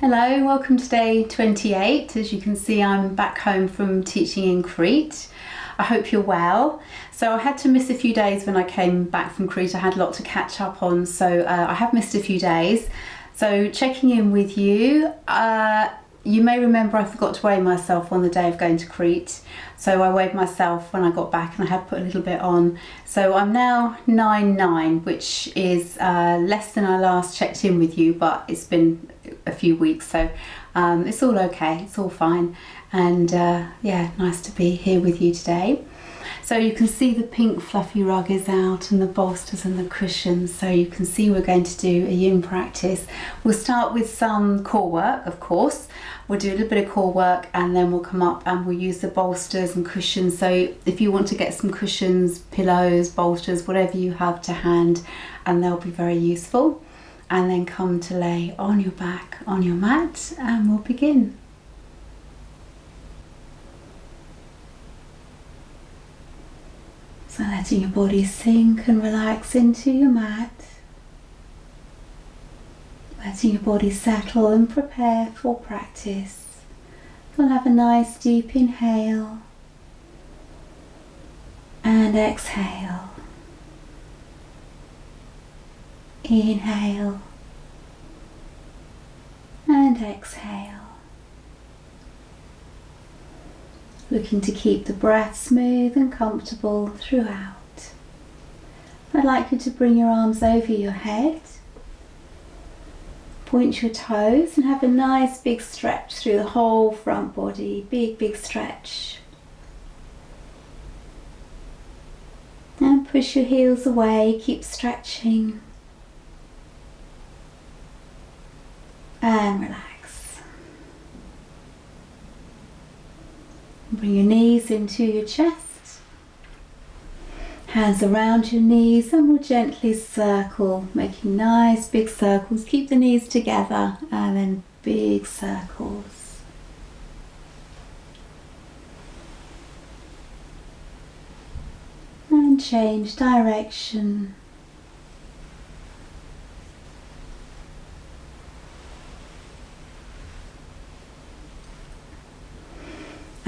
Hello, welcome to day 28. As you can see, I'm back home from teaching in Crete. I hope you're well. So I had to miss a few days when I came back from Crete. I had a lot to catch up on, so I have missed a few days. So checking in with you. You may remember I forgot to weigh myself on the day of going to Crete. So I weighed myself when I got back and I had put a little bit on. So I'm now 9'9", which is less than I last checked in with you, but it's been a few weeks, so it's all okay, it's all fine. And yeah, nice to be here with you today. So you can see the pink fluffy rug is out and the bolsters and the cushions, so you can see we're going to do a yin practice. We'll start with some core work, of course. We'll do a little bit of core work and then we'll come up and we'll use the bolsters and cushions. So if you want to get some cushions, pillows, bolsters, whatever you have to hand, and they'll be very useful. And then come to lay on your back on your mat and we'll begin. So letting your body sink and relax into your mat. Letting your body settle and prepare for practice. We'll have a nice deep inhale and exhale. Inhale and exhale. Looking to keep the breath smooth and comfortable throughout. I'd like you to bring your arms over your head. Point your toes and have a nice big stretch through the whole front body. Big stretch. And push your heels away, keep stretching. And relax. Bring your knees into your chest. Hands around your knees and we'll gently circle, making nice big circles. Keep the knees together and then big circles. And change direction.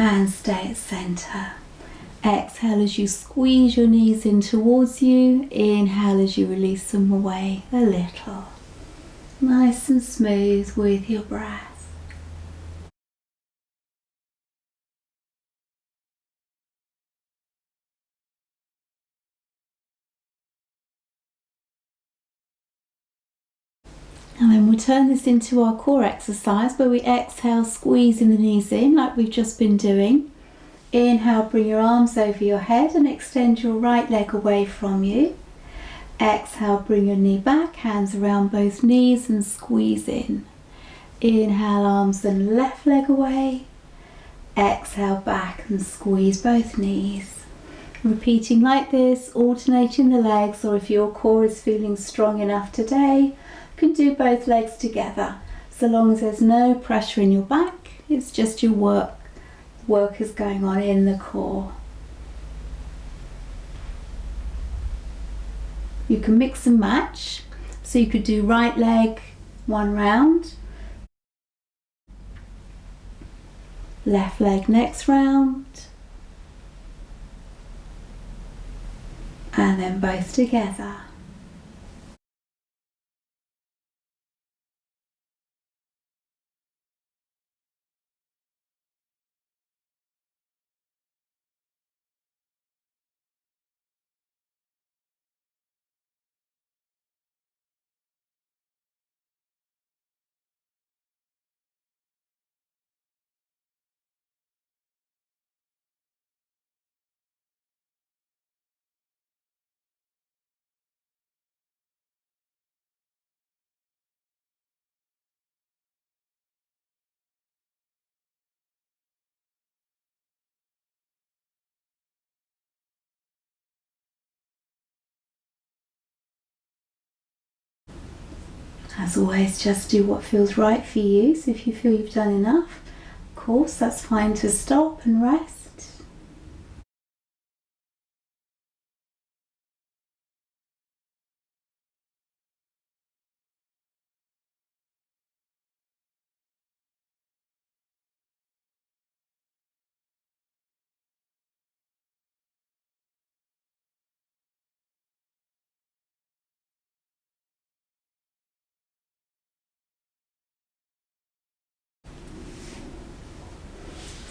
And stay at center. Exhale as you squeeze your knees in towards you. Inhale as you release them away a little. Nice and smooth with your breath. And then we'll turn this into our core exercise where we exhale, squeezing the knees in like we've just been doing. Inhale, bring your arms over your head and extend your right leg away from you. Exhale, bring your knee back, hands around both knees and squeeze in. Inhale, arms and left leg away. Exhale, back and squeeze both knees. Repeating like this, alternating the legs, or if your core is feeling strong enough today, you can do both legs together, so long as there's no pressure in your back, it's just your work. Work is going on in the core. You can mix and match, so you could do right leg one round, left leg next round, and then both together. As always, just do what feels right for you. So if you feel you've done enough, of course, that's fine to stop and rest.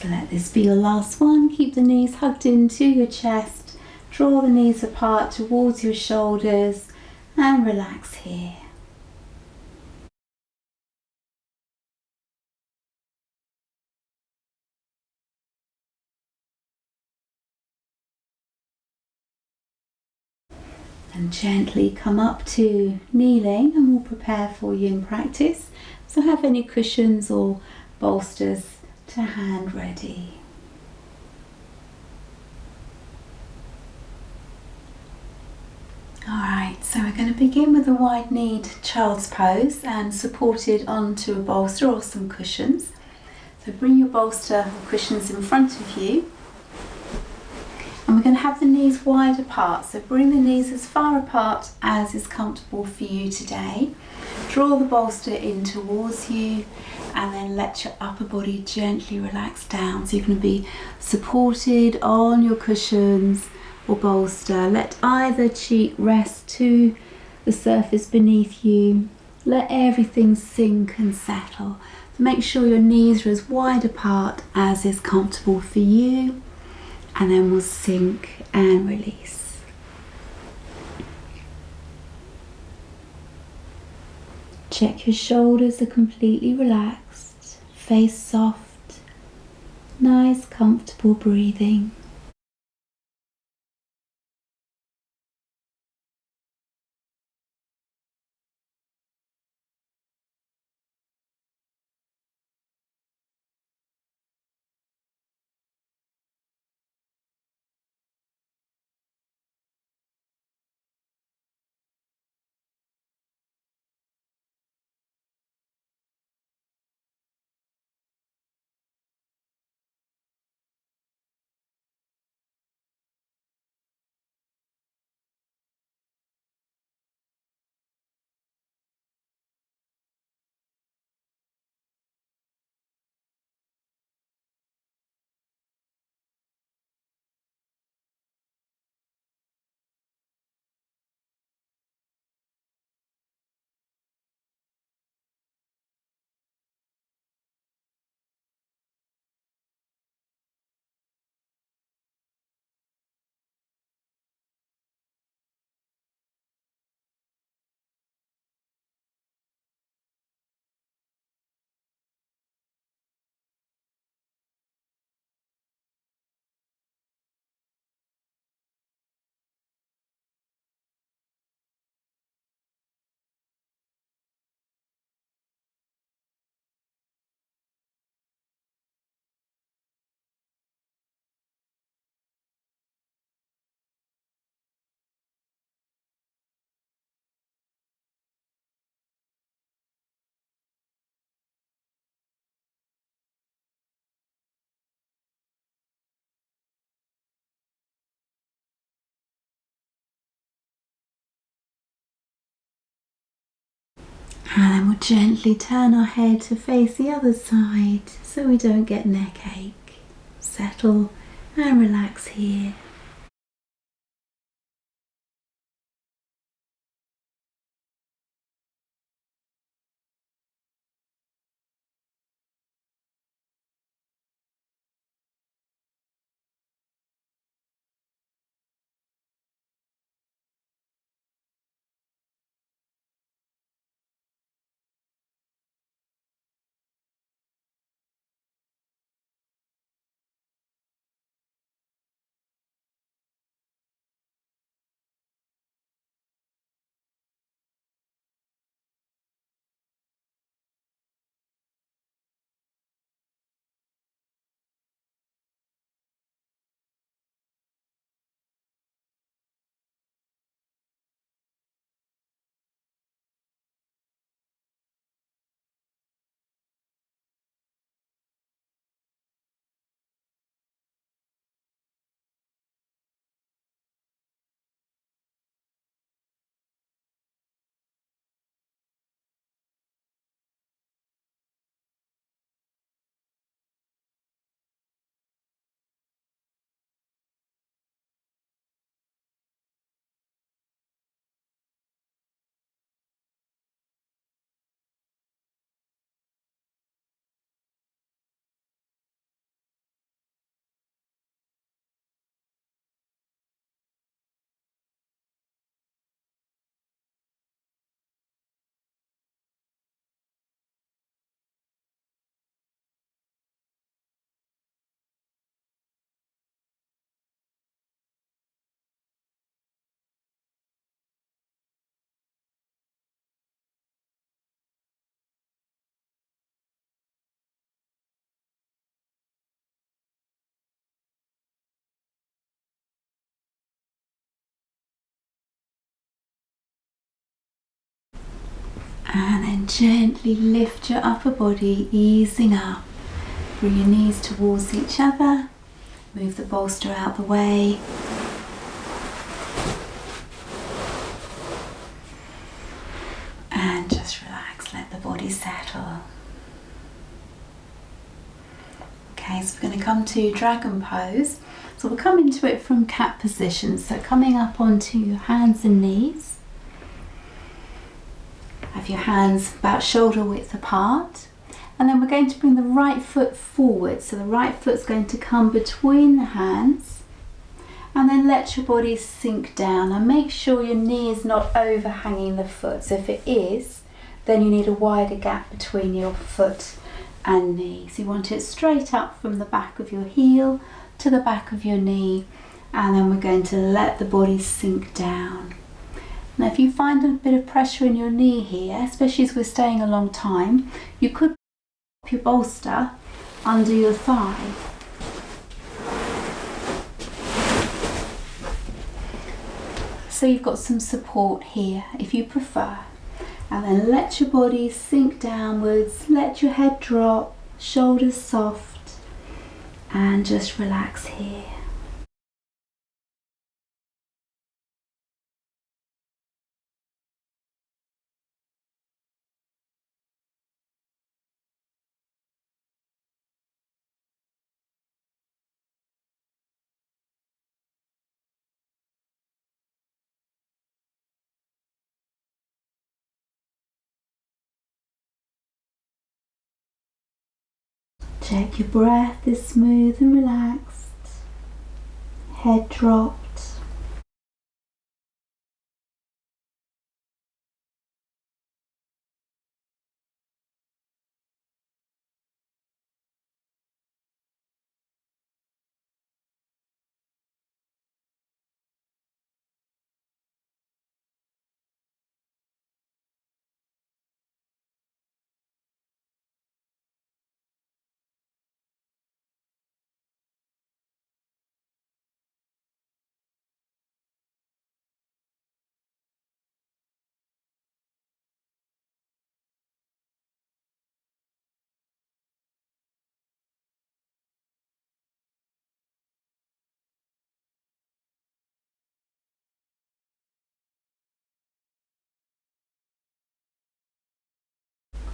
So let this be your last one. Keep the knees hugged into your chest. Draw the knees apart towards your shoulders and relax here. And gently come up to kneeling, and we'll prepare for you in practice. So have any cushions or bolsters to hand ready. Alright, so we're going to begin with a wide-kneed child's pose and supported onto a bolster or some cushions. So bring your bolster or cushions in front of you. And we're going to have the knees wide apart, so bring the knees as far apart as is comfortable for you today. Draw the bolster in towards you and then let your upper body gently relax down. So you're going to be supported on your cushions or bolster. Let either cheek rest to the surface beneath you. Let everything sink and settle. So make sure your knees are as wide apart as is comfortable for you. And then we'll sink and release. Check your shoulders are completely relaxed, face soft, nice comfortable breathing. And then we'll gently turn our head to face the other side so we don't get neck ache. Settle and relax here. And then gently lift your upper body, easing up. Bring your knees towards each other. Move the bolster out the way. And just relax, let the body settle. Okay, so we're going to come to dragon pose. So we'll come into it from cat position. So coming up onto your hands and knees. Have your hands about shoulder width apart. And then we're going to bring the right foot forward. So the right foot's going to come between the hands. And then let your body sink down. And make sure your knee is not overhanging the foot. So if it is, then you need a wider gap between your foot and knee. So you want it straight up from the back of your heel to the back of your knee. And then we're going to let the body sink down. Now if you find a bit of pressure in your knee here, especially as we're staying a long time, you could put your bolster under your thigh. So you've got some support here if you prefer. And then let your body sink downwards, let your head drop, shoulders soft, and just relax here. Check your breath is smooth and relaxed. Head dropped.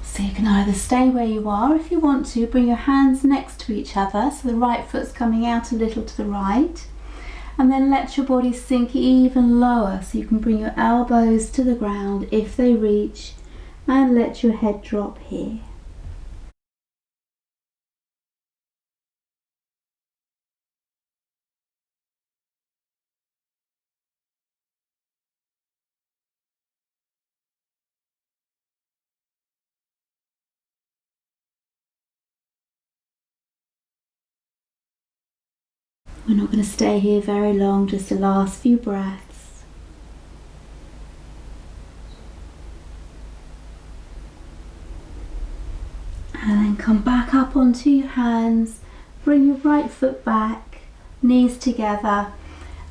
So you can either stay where you are, if you want to, bring your hands next to each other, so the right foot's coming out a little to the right, and then let your body sink even lower, so you can bring your elbows to the ground if they reach, and let your head drop here. We're not going to stay here very long, just the last few breaths. And then come back up onto your hands, bring your right foot back, knees together,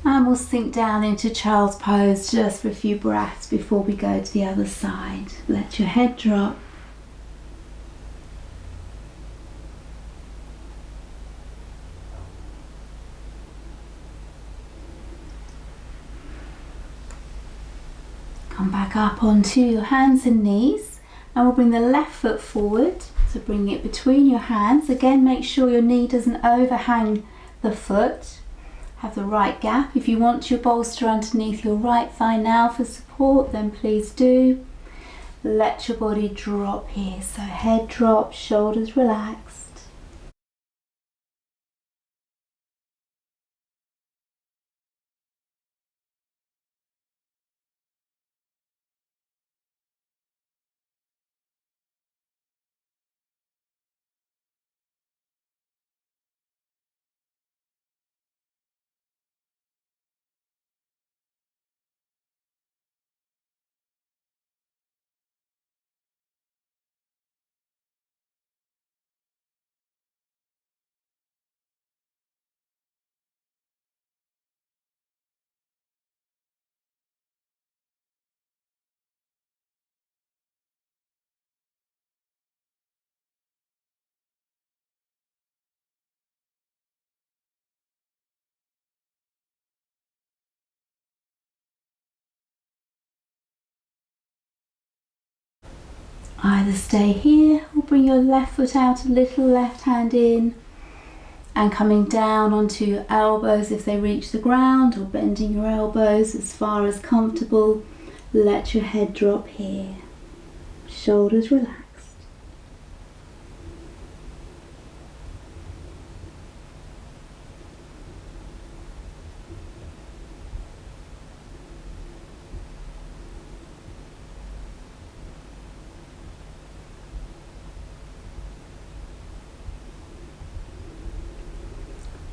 and we'll sink down into child's pose just for a few breaths before we go to the other side. Let your head drop. Come back up onto your hands and knees, and we'll bring the left foot forward. So bring it between your hands. Again, make sure your knee doesn't overhang the foot. Have the right gap. If you want your bolster underneath your right thigh now for support, then please do. Let your body drop here. So head drop, shoulders relax. Either stay here or bring your left foot out a little, left hand in, and coming down onto your elbows if they reach the ground, or bending your elbows as far as comfortable. Let your head drop here. Shoulders relaxed.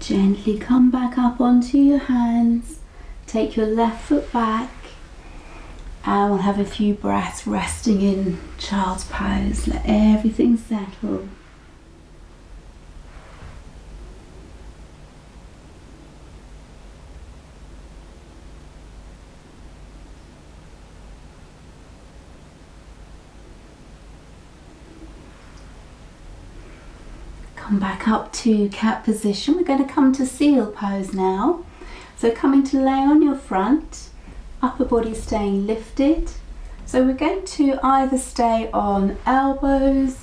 Gently come back up onto your hands. Take your left foot back, and we'll have a few breaths resting in child's pose. Let everything settle. Come back up to cat position. We're going to come to seal pose now. So coming to lay on your front, upper body staying lifted. So we're going to either stay on elbows,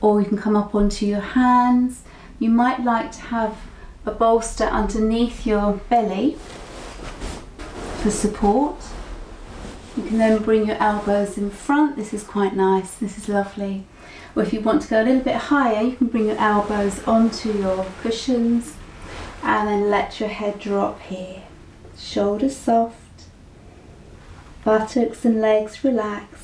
or you can come up onto your hands. You might like to have a bolster underneath your belly for support. You can then bring your elbows in front. This is quite nice, this is lovely. Or if you want to go a little bit higher, you can bring your elbows onto your cushions and then let your head drop here. Shoulders soft, buttocks and legs relaxed.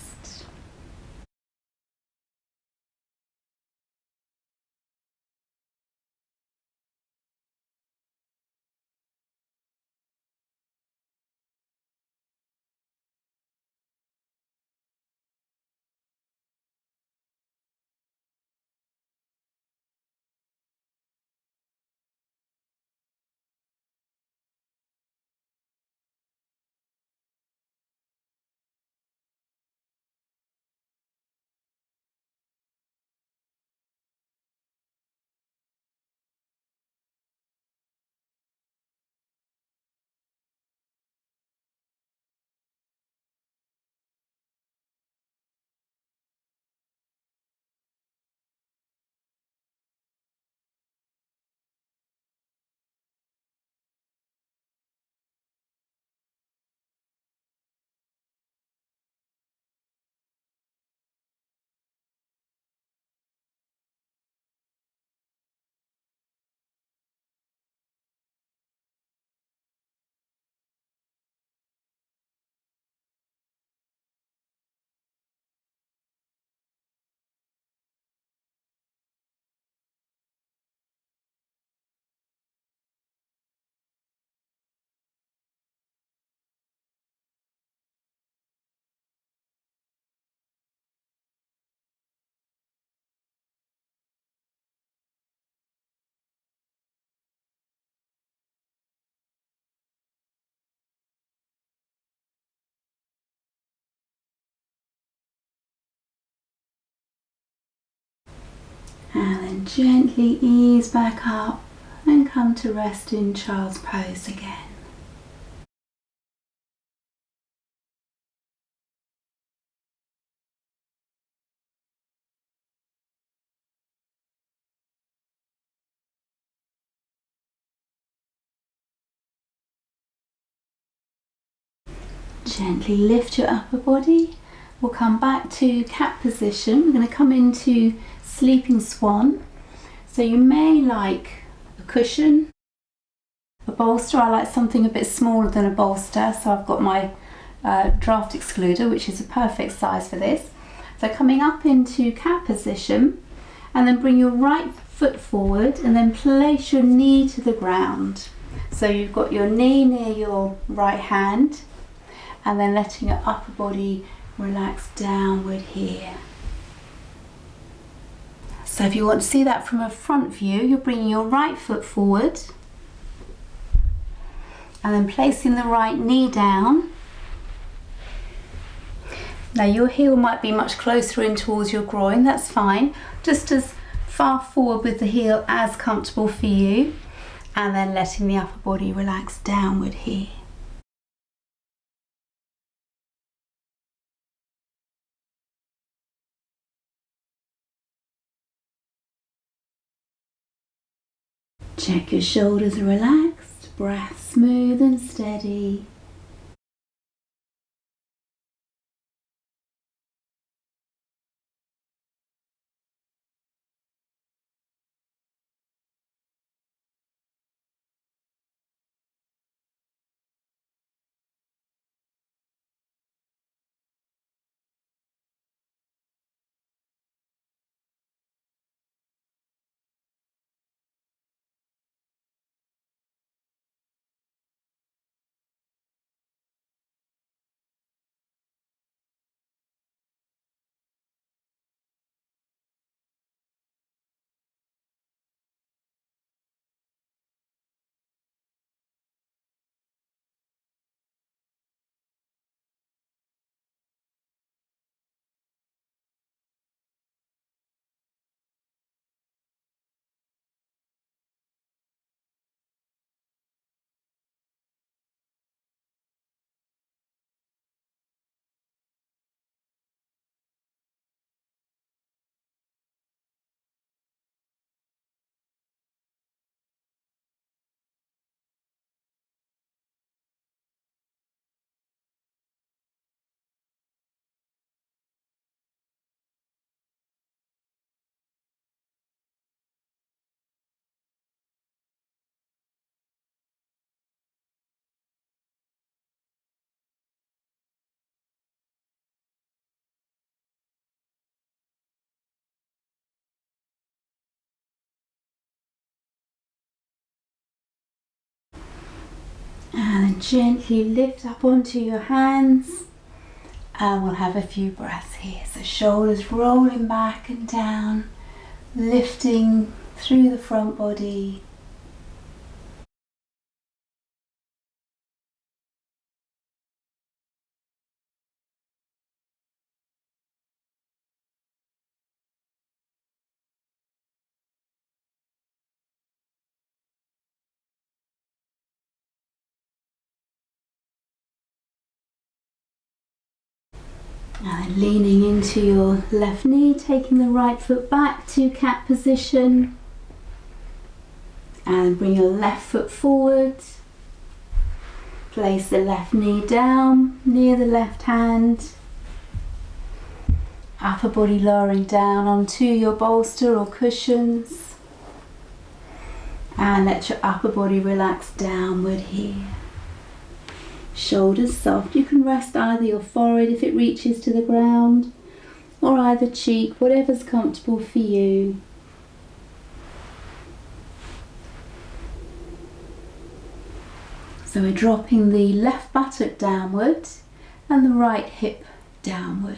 And then gently ease back up and come to rest in child's pose again. Gently lift your upper body. We'll come back to cat position. We're going to come into sleeping swan. So you may like a cushion, a bolster. I like something a bit smaller than a bolster, so I've got my draft excluder, which is a perfect size for this. So coming up into cat position, and then bring your right foot forward and then place your knee to the ground. So you've got your knee near your right hand, and then letting your upper body relax downward here. So if you want to see that from a front view, you're bringing your right foot forward and then placing the right knee down. Now your heel might be much closer in towards your groin, that's fine. Just as far forward with the heel as comfortable for you, and then letting the upper body relax downward here. Check your shoulders are relaxed, breath smooth and steady. And then gently lift up onto your hands, and we'll have a few breaths here. So shoulders rolling back and down, lifting through the front body. And then leaning into your left knee, taking the right foot back to cat position. And bring your left foot forward. Place the left knee down near the left hand. Upper body lowering down onto your bolster or cushions. And let your upper body relax downward here. Shoulders soft. You can rest either your forehead if it reaches to the ground, or either cheek, whatever's comfortable for you. So we're dropping the left buttock downward and the right hip downward.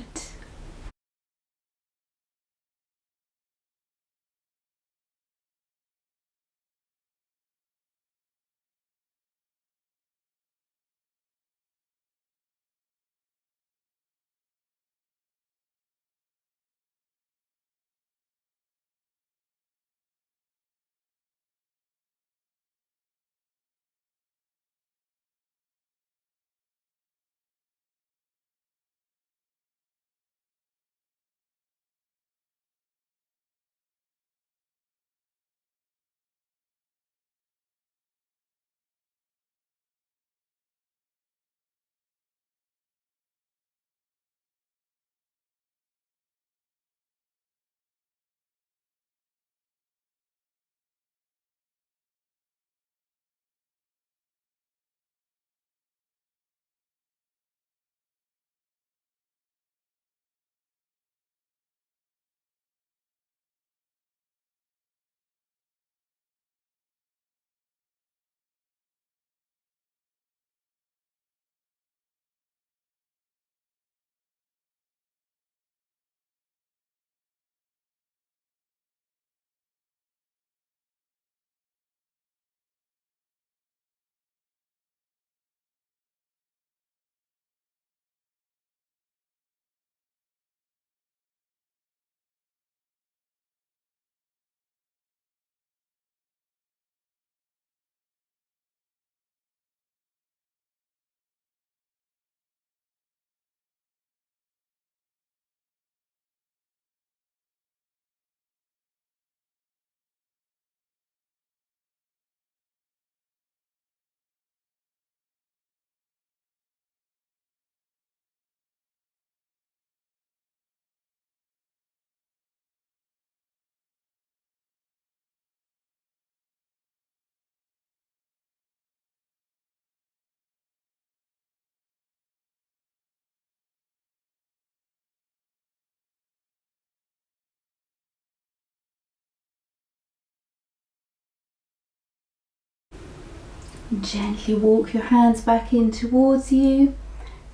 And gently walk your hands back in towards you.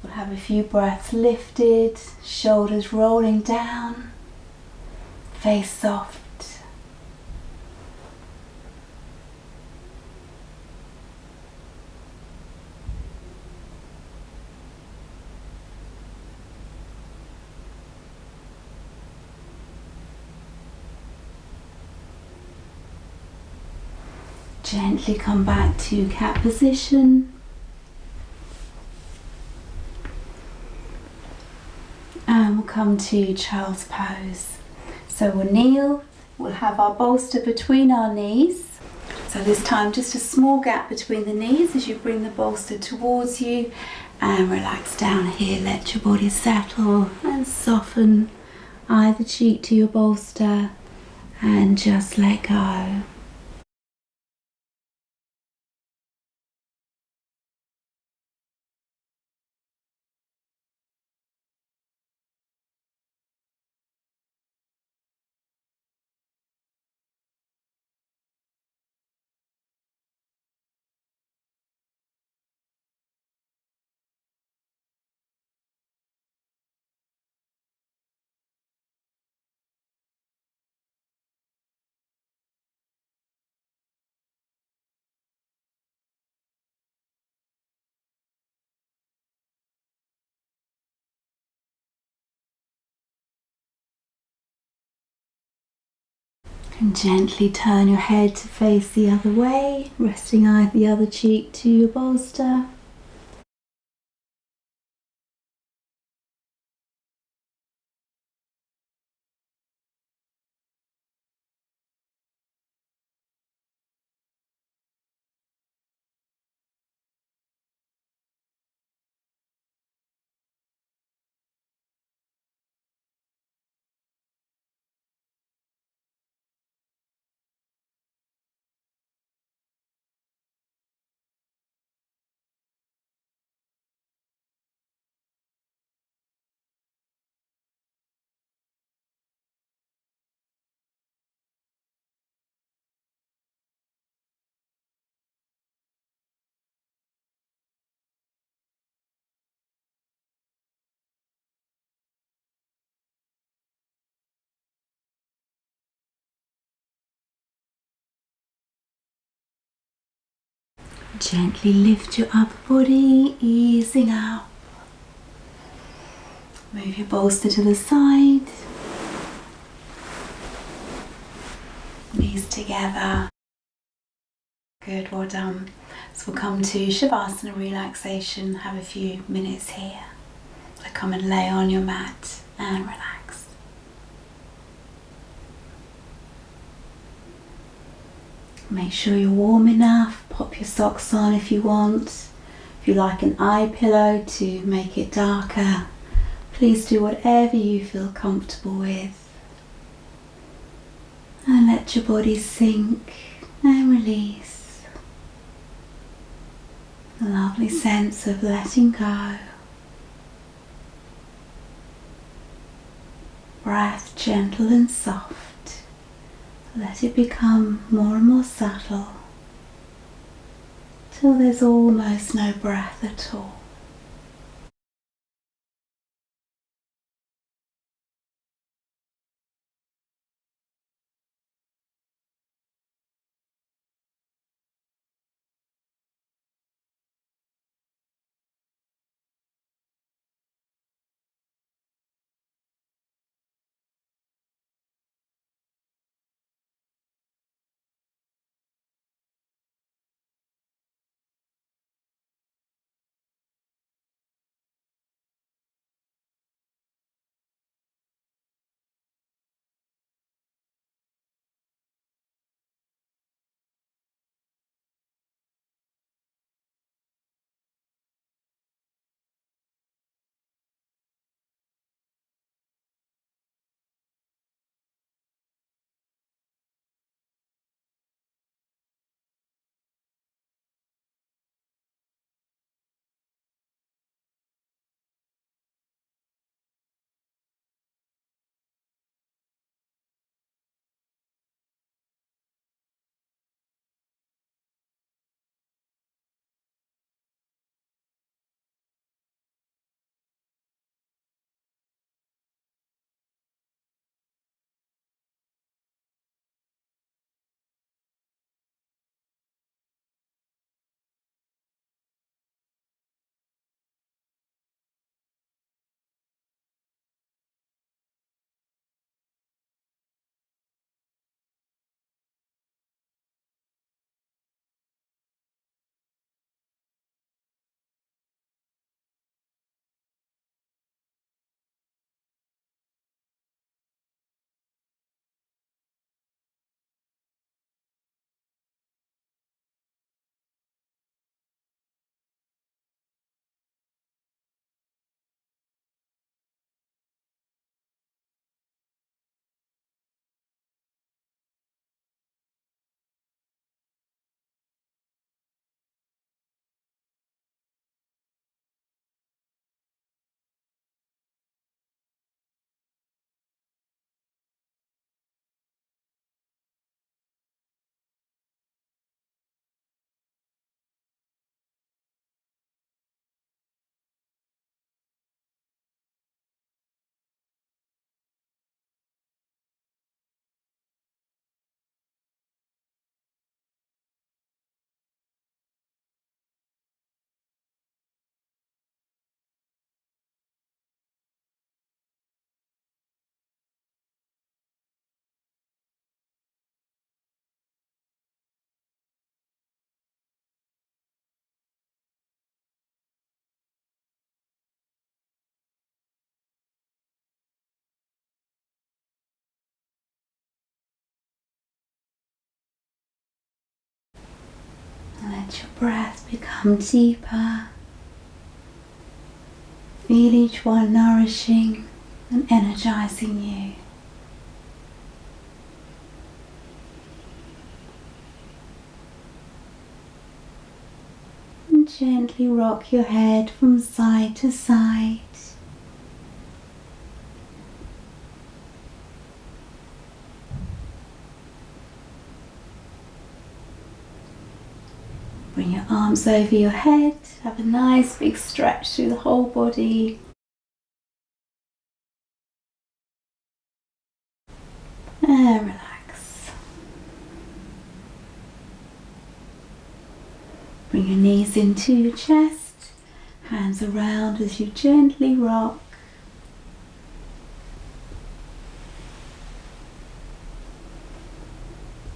We'll have a few breaths lifted, shoulders rolling down, face soft. Gently come back to cat position. And we'll come to child's pose. So we'll kneel, we'll have our bolster between our knees. So this time just a small gap between the knees as you bring the bolster towards you, and relax down here. Let your body settle and soften either cheek to your bolster and just let go. And gently turn your head to face the other way, resting the other cheek to your bolster. Gently lift your upper body, easing up. Move your bolster to the side. Knees together. Good, well done. So we'll come to Shavasana relaxation, have a few minutes here. So come and lay on your mat and relax. Make sure you're warm enough. Pop your socks on if you want. If you like an eye pillow to make it darker, please do whatever you feel comfortable with. And let your body sink and release. A lovely sense of letting go. Breath gentle and soft. Let it become more and more subtle till there's almost no breath at all. Let your breath become deeper. Feel each one nourishing and energizing you. And gently rock your head from side to side. Bring your arms over your head, have a nice big stretch through the whole body. And relax. Bring your knees into your chest, hands around as you gently rock.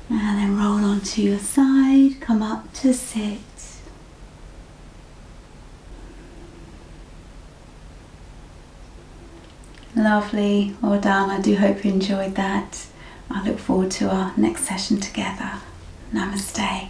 And then roll onto your side, come up to sit. Lovely, well done. I do hope you enjoyed that. I look forward to our next session together. Namaste.